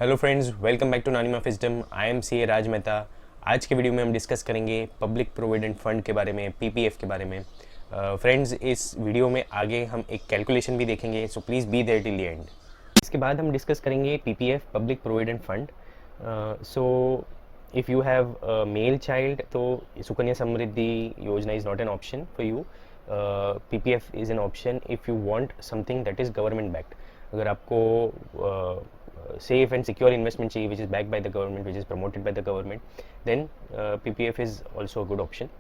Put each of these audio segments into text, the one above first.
Hello friends, welcome back to Nani of Wisdom. I am C A Raj Mehta. आज के video में हम डिस्कस करेंगे पब्लिक प्रोविडेंट फंड के बारे में, पीपीएफ के बारे में। फ्रेंड्स, इस वीडियो में आगे हम एक कैलकुलेशन भी देखेंगे, so please be there till the end. इसके बाद हम डिस्कस करेंगे PPF, public provident fund. So if you have male child तो Sukanya Samriddhi Yojana is not an option for you. PPF is an option if you want something that is government backed. अगर आपको safe and secure investment चाहिए which is backed by the government, which is promoted by the government, then PPF is also a good option.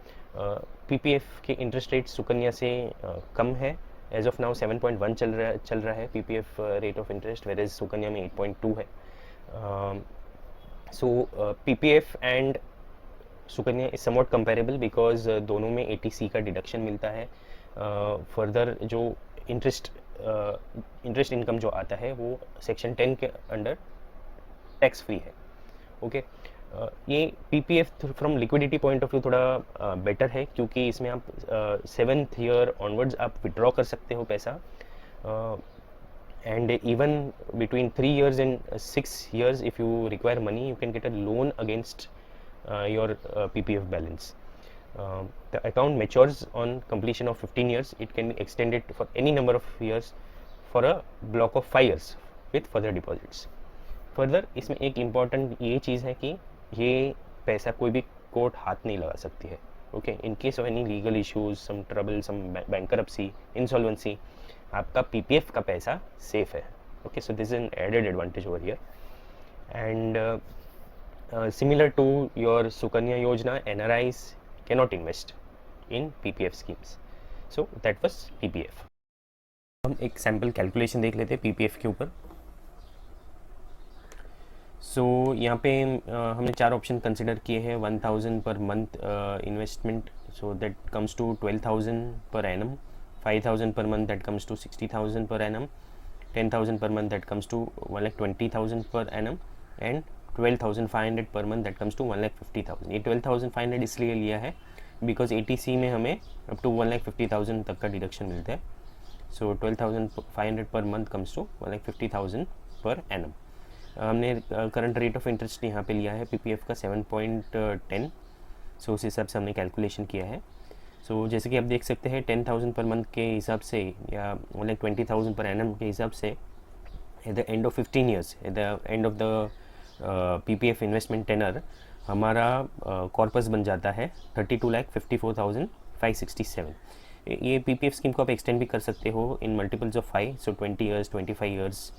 PPF के interest rate Sukanya से कम है। As of now 7.1 चल रहा है PPF rate of interest, whereas Sukanya में 8.2 है। So PPF and Sukanya is somewhat comparable because दोनों में ATC का डिडक्शन मिलता है। फर्दर जो इंटरेस्ट इनकम जो आता है वो सेक्शन 10 के अंडर टैक्स फ्री है। ओके, ये PPF from liquidity point of view थोड़ा बेटर है, क्योंकि इसमें आप 7th ईयर ऑनवर्ड्स आप विड्रॉ कर सकते हो पैसा, and even between 3 years and 6 years if you require money you can get a loan against your PPF balance. The account matures on completion of 15 years. It can be extended for any number of years for a block of 5 years with further deposits. Further, इसमें एक important ये चीज़ है कि ये पैसा कोई भी court हाथ नहीं लगा सकती है। Okay, in case of any legal issues, some trouble, some bankruptcy, insolvency, आपका PPF का पैसा सेफ है। Okay, so this is an added advantage over here. And similar to your Sukanya Yojana, NRIs cannot invest in PPF schemes. So that was PPF. हम एक sample calculation देख लेते हैं PPF के ऊपर। सो यहाँ पे हमने 4 ऑप्शन कंसिडर किए हैं। 1000 पर month investment, so that comes to 12,000 per annum. 5,000 per month, that comes to 60,000 per annum. 10,000 per month, that comes to 1,20,000 per annum, and 12,500 per month, that comes to 1,50,000। ये 12,500 इसलिए लिया है बिकॉज ATC में हमें up to 1,50,000 तक का deduction मिलता है। सो 12,500 per month comes to 1,50,000 per annum. हमने करंट रेट ऑफ इंटरेस्ट यहाँ पे लिया है PPF का 7.10। सो उस हिसाब से हमने कैलकुलेशन किया है। सो जैसे कि आप देख सकते हैं 10,000 पर मंथ के हिसाब से या 1,20,000 पर एनम के हिसाब से at the end of 15 years, at the end of the PPF investment tenure, हमारा कॉर्पस बन जाता है 32,54,567। ये PPF स्कीम को आप एक्सटेंड भी कर सकते हो in multiples of 5, so 20 years, 25 years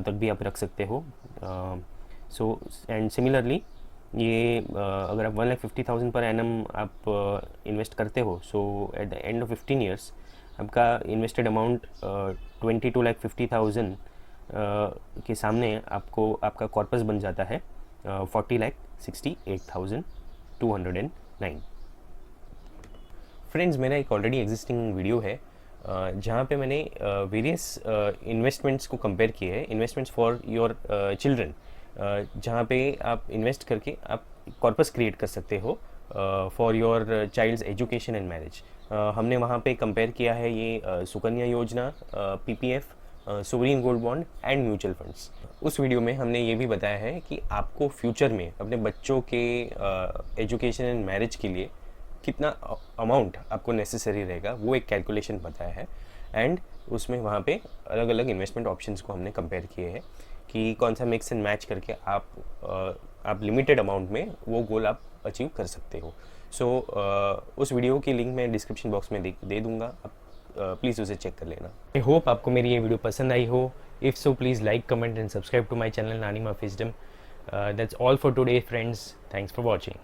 तक भी आप रख सकते हो। सो एंड सिमिलरली ये अगर आप 1,50,000 पर एनम आप इन्वेस्ट करते हो, so at the end of 15 years आपका इन्वेस्टेड अमाउंट 22,50,000 के सामने आपको आपका कॉर्पस बन जाता है 40,68,209। फ्रेंड्स, मेरा एक ऑलरेडी एग्जिस्टिंग वीडियो है जहाँ पे मैंने वेरियस इन्वेस्टमेंट्स को कंपेयर किए हैं, इन्वेस्टमेंट्स फॉर योर चिल्ड्रन, जहाँ पे आप इन्वेस्ट करके आप कॉर्पस क्रिएट कर सकते हो for your child's education and marriage. हमने वहाँ पे कंपेयर किया है ये सुकन्या योजना, PPF, sovereign gold bond and mutual funds. उस वीडियो में हमने ये भी बताया है कि आपको फ्यूचर में अपने बच्चों के एजुकेशन एंड मैरिज के लिए कितना अमाउंट आपको नेसेसरी रहेगा, वो एक कैलकुलेशन बताया है। एंड उसमें वहाँ पे अलग अलग इन्वेस्टमेंट ऑप्शंस को हमने कंपेयर किए हैं कि कौन सा मिक्स एंड मैच करके आप लिमिटेड अमाउंट में वो गोल आप अचीव कर सकते हो। सो उस वीडियो की लिंक मैं डिस्क्रिप्शन बॉक्स में दे दूँगा, आप प्लीज़ उसे चेक कर लेना। आई होप आपको मेरी ये वीडियो पसंद आई हो। If so please like, comment and subscribe to my channel Nani of Wisdom. That's all for today friends. Thanks for watching.